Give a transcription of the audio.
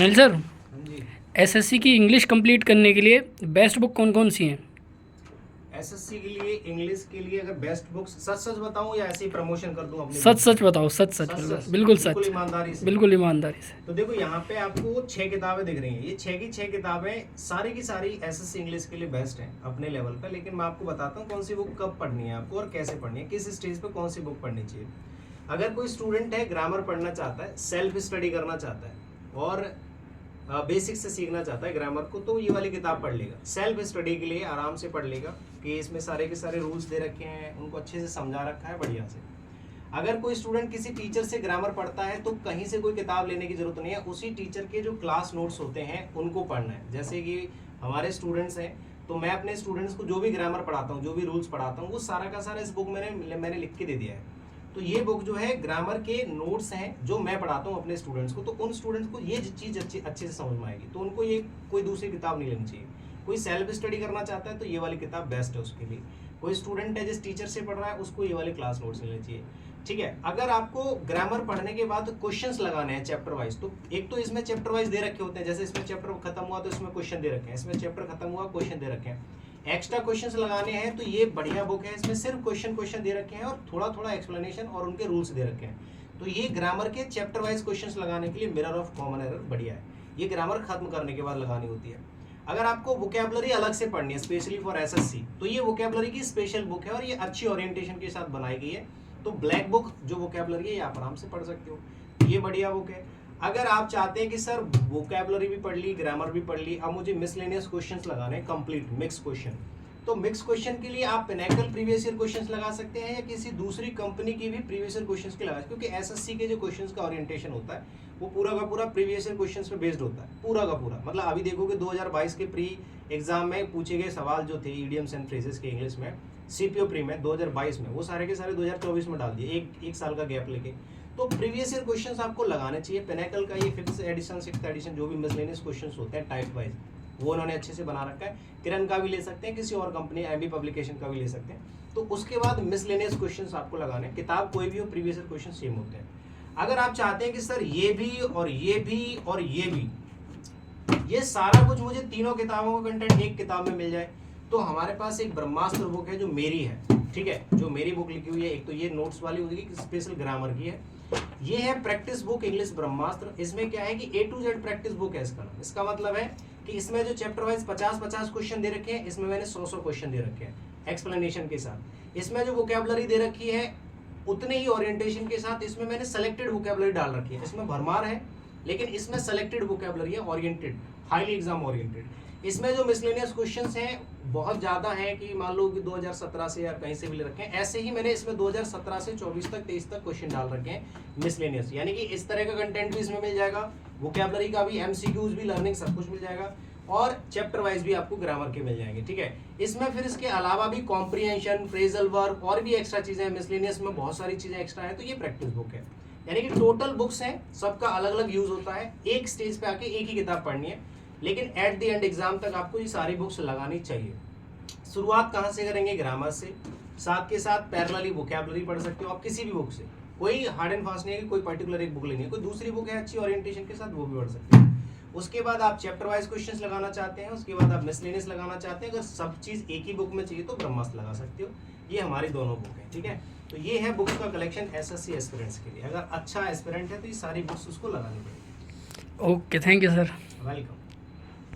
Anil sir, हाँ जी। SSC की English complete करने के लिए बेस्ट बुक कौन कौन सी हैं? एसएससी के लिए इंग्लिश के लिए अगर बेस्ट बुक्स सच सच बताऊं या ऐसे ही प्रमोशन कर दूं अपनी सच बुक सच की? बताओ, सच सच, सच बिल्कुल सच बिल्कुल बिल्कुल सच, ईमानदारी से। बिल्कुल ईमानदारी से। तो देखो यहाँ पे आपको 6 किताबें दिख रही हैं, ये 6 की 6 किताबें सारी की सारी एसएससी इंग्लिश के लिए बेस्ट हैं अपने लेवल पे। लेकिन मैं आपको बताता हूँ कौन सी बुक कब पढ़नी है आपको और कैसे पढ़नी है, किस स्टेज पे कौन सी बुक पढ़नी चाहिए। अगर कोई स्टूडेंट है ग्रामर पढ़ना चाहता है, सेल्फ स्टडी करना चाहता है और बेसिक से सीखना चाहता है ग्रामर को, तो ये वाली किताब पढ़ लेगा। सेल्फ स्टडी के लिए आराम से पढ़ लेगा कि इसमें सारे के सारे रूल्स दे रखे हैं, उनको अच्छे से समझा रखा है बढ़िया से। अगर कोई स्टूडेंट किसी टीचर से ग्रामर पढ़ता है तो कहीं से कोई किताब लेने की जरूरत नहीं है, उसी टीचर के जो क्लास नोट्स होते हैं उनको पढ़ना है। जैसे कि हमारे स्टूडेंट्स हैं तो मैं अपने स्टूडेंट्स को जो भी ग्रामर पढ़ाता हूँ, जो भी रूल्स पढ़ाता हूँ, वो सारा का सारा इस बुक में मैंने लिख के दे दिया है। तो ये बुक जो है ग्रामर के नोट्स हैं जो मैं पढ़ाता हूँ अपने स्टूडेंट्स को, तो उन स्टूडेंट्स को ये चीज़ अच्छे से समझ में आएगी। तो उनको ये कोई दूसरी किताब नहीं लेनी चाहिए। कोई सेल्फ स्टडी करना चाहता है तो ये वाली किताब बेस्ट है उसके लिए। कोई स्टूडेंट है जिस टीचर से पढ़ रहा है उसको ये वाले क्लास नोट्स लेने चाहिए। ठीक है। अगर आपको ग्रामर पढ़ने के बाद क्वेश्चंस लगाने हैं चैप्टर वाइज, तो एक तो इसमें चैप्टर वाइज दे रखे होते हैं, जैसे इसमें चैप्टर खत्म हुआ तो इसमें क्वेश्चन दे रखे हैं, इसमें चैप्टर खत्म हुआ क्वेश्चन दे रखे हैं। एक्स्ट्रा क्वेश्चंस लगाने हैं तो ये बढ़िया बुक है, इसमें सिर्फ क्वेश्चन दे रखे हैं और थोड़ा थोड़ा एक्सप्लेनेशन और उनके रूल्स दे रखे हैं। तो ये ग्रामर के चैप्टर वाइज क्वेश्चंस लगाने के लिए मिरर ऑफ कॉमन एरर बढ़िया है। ये ग्रामर खत्म करने के बाद लगानी होती है। अगर आपको वोकैबुलरी अलग से पढ़नी है स्पेशली फॉर एसएससी, तो ये वोकैबुलरी की स्पेशल बुक है और ये अच्छी ओरिएंटेशन के साथ बनाई गई है। तो ब्लैक बुक जो वोकैबुलरी है ये आप आराम से पढ़ सकते हो, ये बढ़िया बुक है। अगर आप चाहते हैं कि सर वोकैबुलरी भी पढ़ ली, ग्रामर भी पढ़ ली, अब मुझे मिसलेनियस क्वेश्चंस लगाने हैं कंप्लीट मिक्स क्वेश्चन, तो मिक्स क्वेश्चन के लिए आप पिनैकल प्रीवियस ईयर क्वेश्चंस लगा सकते हैं या किसी दूसरी कंपनी की भी प्रीवियस ईयर क्वेश्चंस के लगा, क्योंकि एसएससी के जो क्वेश्चंस का ओरिएंटेशन होता है वो पूरा का पूरा प्रीवियस ईयर क्वेश्चंस पे बेस्ड होता है, पूरा का पूरा। मतलब अभी देखोगे 2022 के प्री एग्जाम में पूछे गए सवाल जो थे ईडियम्स एंड फ्रेजेस के इंग्लिश में सीपीओ प्री में 2022 में, वो सारे के सारे 2024 में डाल दिए, एक साल का गैप लेके। तो प्रीवियस ईयर क्वेश्चंस आपको लगाने चाहिए। पिनैकल का ये 5th एडिशन 6th एडिशन जो भी मिसलेनियस क्वेश्चंस होते हैं टाइप वाइज, वो उन्होंने अच्छे से बना रखा है। किरण का भी ले सकते हैं, किसी और कंपनी एमबी पब्लिकेशन का भी ले सकते हैं। तो उसके बाद मिसलेनियस क्वेश्चंस आपको लगाने, किताब कोई भी हो प्रीवियस ईयर क्वेश्चन सेम होते हैं। अगर आप चाहते हैं कि सर ये भी और ये भी और ये भी, ये सारा कुछ मुझे तीनों किताबों का कंटेंट एक किताब में मिल जाए, तो हमारे पास एक ब्रह्मास्त्र बुक है जो मेरी है। ठीक है, जो मेरी बुक लिखी हुई है, एक तो ये नोट्स वाली होगी स्पेशल ग्रामर की है, ये है प्रैक्टिस बुक इंग्लिश ब्रह्मास्त्र। इसमें क्या है कि A to Z practice book है इसका नाम। इसका मतलब है कि इसमें जो चैप्टर वाइज 50-50 क्वेश्चन दे रखे हैं, इसमें मैंने 100 क्वेश्चन दे रखे हैं एक्सप्लेनेशन के साथ। इसमें जो वोकैबुलरी दे रखी है उतने ही ओरिएंटेशन के साथ इसमें मैंने सेलेक्टेड वोकैबुलरी डाल रखी है। इसमें भरमार है लेकिन इसमें सेलेक्टेड वोकैबुलरी है, ओरिएंटेड, हाईली एग्जाम ओरिएंटेड। इसमें जो मिसलेनियस क्वेश्चंस हैं बहुत ज़्यादा है कि मान लो कि 2017 से या कहीं से भी ले रखे हैं, ऐसे ही मैंने इसमें 2017 से 24 तक 23 तक क्वेश्चन डाल रखे हैं मिसलेनियस। यानी कि इस तरह का कंटेंट भी इसमें मिल जाएगा, वोकैबुलरी का भी, एमसीक्यूज भी, लर्निंग सब कुछ मिल जाएगा और चैप्टर वाइज भी आपको ग्रामर के मिल जाएंगे। ठीक है, इसमें फिर इसके अलावा भी कॉम्प्रिहेंशन, फ्रेजल वर्ब और भी एक्स्ट्रा चीज़ें हैं। मिसलेनियस में बहुत सारी चीज़ें एक्स्ट्रा है, तो ये प्रैक्टिस बुक है। यानी कि टोटल बुक्स हैं, सबका अलग अलग यूज होता है। एक स्टेज पे आके एक ही किताब पढ़नी है, लेकिन एट द एंड एग्जाम तक आपको ये सारी बुक्स लगानी चाहिए। शुरुआत कहाँ से करेंगे? ग्रामर से, साथ के साथ पैरेलली वोकैबुलरी पढ़ सकते हो आप किसी भी बुक से। कोई हार्ड एंड फास्ट नहीं है कि कोई पर्टिकुलर एक बुक लेनी है, कोई दूसरी बुक है अच्छी ओरिएंटेशन के साथ वो भी पढ़ सकते हैं। उसके बाद आप चैप्टर वाइज क्वेश्चंस लगाना चाहते हैं, उसके बाद आप मिसलेनियस लगाना चाहते हैं, अगर सब चीज़ एक ही बुक में चाहिए तो ब्रह्मास्त्र लगा सकते हो। ये हमारी दोनों बुक है। ठीक है, तो ये है बुक्स का कलेक्शन एसएससी एस्पिरेंट्स के लिए। अगर अच्छा एस्पिरेंट है तो ये सारी बुक्स उसको लगानी पड़ेगी। Okay, thank you sir. Welcome.